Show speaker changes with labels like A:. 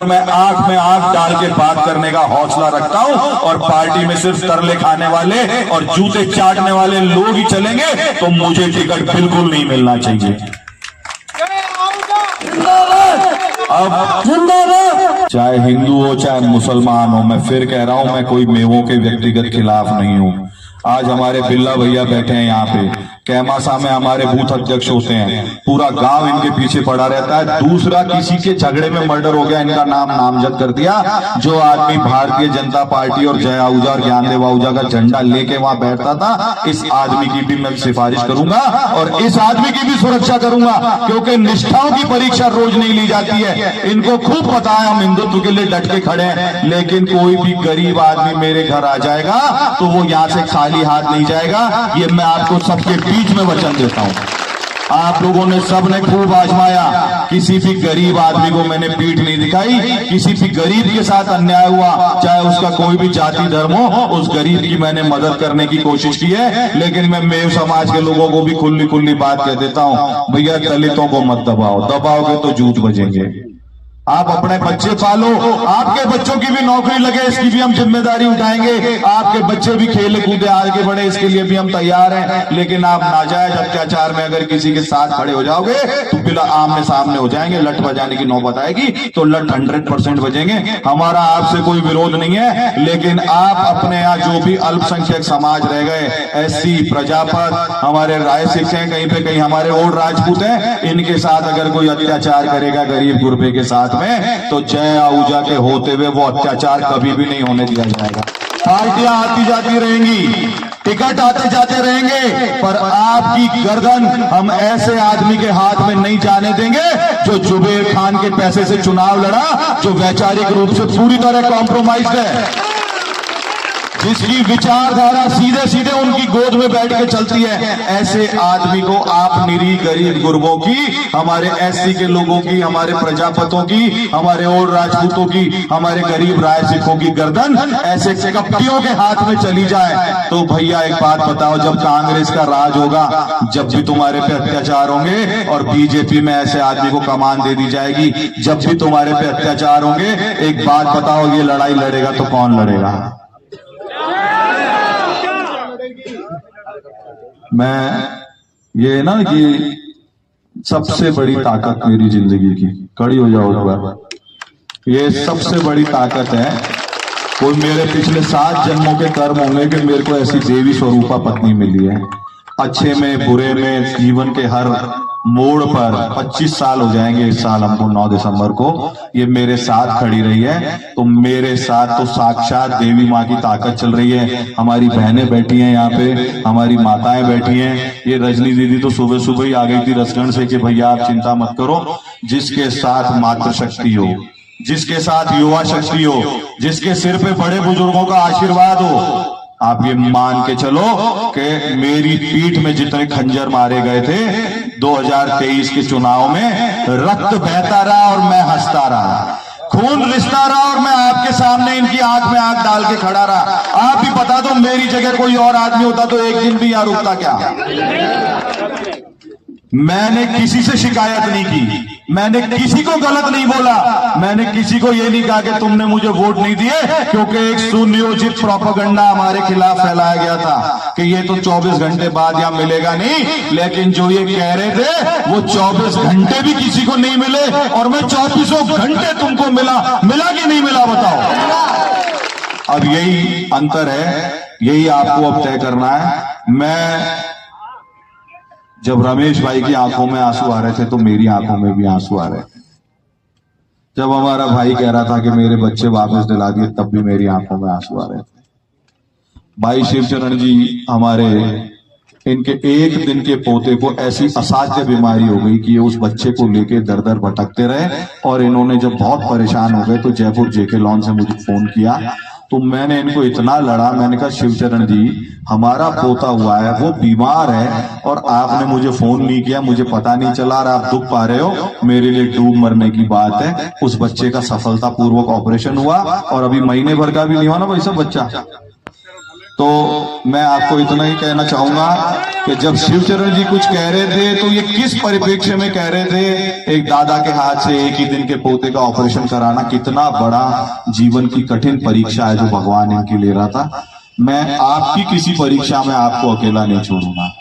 A: मैं आंख में आंख डाल के बात करने का हौसला रखता हूं और पार्टी में सिर्फ तरले खाने वाले और जूते चाटने वाले लोग ही चलेंगे तो मुझे टिकट बिल्कुल नहीं मिलना चाहिए। अब चाहे हिंदू हो चाहे मुसलमान हो, मैं फिर कह रहा हूं मैं कोई मेवों के व्यक्तिगत खिलाफ नहीं हूं। आज हमारे बिल्ला भैया बैठे हैं यहाँ पे, कैमासा में हमारे बूथ अध्यक्ष होते हैं, पूरा गांव इनके पीछे पड़ा रहता है। दूसरा, किसी के झगड़े में मर्डर हो गया, इनका नाम नामजद कर दिया। जो आदमी भारतीय जनता पार्टी और जय आहूजा और ज्ञानदेव आहूजा का झंडा लेके वहां बैठता था, इस आदमी की भी मैं सिफारिश करूंगा और इस आदमी की भी सुरक्षा करूंगा, क्योंकि निष्ठाओं की परीक्षा रोज नहीं ली जाती है। इनको खूब पता है हम हिंदुत्व के लिए डट के खड़े हैं, लेकिन कोई भी गरीब आदमी मेरे घर आ जाएगा तो वो यहाँ से खाली हाथ नहीं जाएगा। ये मैं आपको सबके बीच में वचन देता हूं। आप लोगों ने सबने खूब आजमाया, किसी भी गरीब आदमी को मैंने पीठ नहीं दिखाई। किसी भी गरीब के साथ अन्याय हुआ, चाहे उसका कोई भी जाति धर्म हो, उस गरीब की मैंने मदद करने की कोशिश की है। लेकिन मैं मेव समाज के लोगों को भी खुली खुली बात कह देता हूं, भैया दलितों को मत दबाओ, दबाओगे तो जूझ बजेंगे। आप अपने बच्चे पालो, आपके बच्चों की भी नौकरी लगे, इसकी भी हम जिम्मेदारी उठाएंगे। आपके बच्चे भी खेले कूदे आगे बढ़े, इसके लिए भी हम तैयार हैं। लेकिन आप नाजायज अत्याचार में अगर किसी के साथ खड़े हो जाओगे तो बिला आमने सामने हो जाएंगे, लठ बजाने की नौबत आएगी तो लठ 100% बजेंगे। हमारा आपसे कोई विरोध नहीं है, लेकिन आप अपने यहाँ जो भी अल्पसंख्यक समाज रह गए, SC, प्रजापत, हमारे राय सिख हैं, कहीं पे कहीं हमारे और राजपूत हैं, इनके साथ अगर कोई अत्याचार करेगा गरीब गुरबे के साथ में, तो जय आहूजा के होते हुए वो अत्याचार कभी भी नहीं होने दिया जाएगा। पार्टियां आती जाती रहेंगी, टिकट आते जाते रहेंगे, पर आपकी गर्दन हम ऐसे आदमी के हाथ में नहीं जाने देंगे जो जुबेर खान के पैसे से चुनाव लड़ा, जो वैचारिक रूप से पूरी तरह कॉम्प्रोमाइज है, जिसकी विचारधारा सीधे सीधे उनकी गोद में बैठ के चलती है। ऐसे आदमी को आप निरी गरीब गुरबों की, हमारे SC के लोगों की, हमारे प्रजापतों की, हमारे और राजपूतों की, हमारे गरीब राय सिखों की गर्दन ऐसे कपटियों के हाथ में चली जाए तो भैया एक बात बताओ, जब कांग्रेस का राज होगा, जब भी तुम्हारे पे अत्याचार होंगे और बीजेपी में ऐसे आदमी को कमान दे दी जाएगी, जब भी तुम्हारे पे अत्याचार होंगे, एक बात बताओ, ये लड़ाई लड़ेगा तो कौन लड़ेगा? मैं ये ना कि सबसे बड़ी ताकत मेरी जिंदगी की, खड़ी हो जाओ एक बार, ये सबसे बड़ी ताकत है। कोई मेरे पिछले 7 जन्मों के कर्म होंगे कि मेरे को ऐसी देवी स्वरूपा पत्नी मिली है। अच्छे में बुरे में जीवन के हर मोड़ पर 25 साल हो जाएंगे इस साल हमको 9 दिसंबर को, ये मेरे साथ खड़ी रही है। तो मेरे साथ तो साक्षात देवी माँ की ताकत चल रही है। हमारी बहनें बैठी हैं यहाँ पे, हमारी माताएं बैठी हैं। ये रजनी दीदी तो सुबह सुबह ही आ गई थी रसगढ़ से कि भैया आप चिंता मत करो, जिसके साथ मातृशक्ति हो, जिसके साथ युवा शक्ति हो, जिसके सिर पे बड़े बुजुर्गों का आशीर्वाद हो, आप ये मान के चलो कि मेरी पीठ में जितने खंजर मारे गए थे 2023 के चुनाव में, रक्त बहता रहा और मैं हंसता रहा, खून रिश्ता रहा और मैं आपके सामने इनकी आंख में आंख डाल के खड़ा रहा। आप भी बता दो, मेरी जगह कोई और आदमी होता तो एक दिन भी यहां रुकता क्या? मैंने किसी से शिकायत नहीं की, मैंने किसी को गलत नहीं बोला, मैंने किसी को ये नहीं कहा कि तुमने मुझे वोट नहीं दिए, क्योंकि एक सुनियोजित प्रोपेगेंडा हमारे खिलाफ फैलाया गया था कि ये तो 24 घंटे बाद यहां मिलेगा नहीं। लेकिन जो ये कह रहे थे वो 24 घंटे भी किसी को नहीं मिले, और मैं 24 घंटे तुमको मिला कि नहीं मिला बताओ? अब यही अंतर है, यही आपको अब तय करना है। मैं जब रमेश भाई की आंखों में आंसू आ रहे थे तो मेरी आंखों में भी आंसू आ रहे थे। जब हमारा भाई कह रहा था कि मेरे बच्चे वापस दिला दिए, तब भी मेरी आंखों में आंसू आ रहे थे। भाई शिवचरण जी हमारे, इनके एक दिन के पोते को ऐसी असाध्य बीमारी हो गई कि ये उस बच्चे को लेके दर दर भटकते रहे, और इन्होंने जब बहुत परेशान हो गए तो जयपुर JK लॉन से मुझे फोन किया। तो मैंने इनको इतना लड़ा, मैंने कहा शिवचरण जी हमारा पोता हुआ है, वो बीमार है, और आपने मुझे फोन नहीं किया, मुझे पता नहीं चला, और आप दुख पा रहे हो, मेरे लिए डूब मरने की बात है। उस बच्चे का सफलतापूर्वक ऑपरेशन हुआ, और अभी महीने भर का भी नहीं हुआ ना भाई सब बच्चा, तो मैं आपको इतना ही कहना चाहूंगा कि जब शिवचरण जी कुछ कह रहे थे तो ये किस परिप्रेक्ष्य में कह रहे थे। एक दादा के हाथ से एक ही दिन के पोते का ऑपरेशन कराना कितना बड़ा जीवन की कठिन परीक्षा है जो भगवान इनकी ले रहा था। मैं आपकी किसी परीक्षा में आपको अकेला नहीं छोड़ूंगा।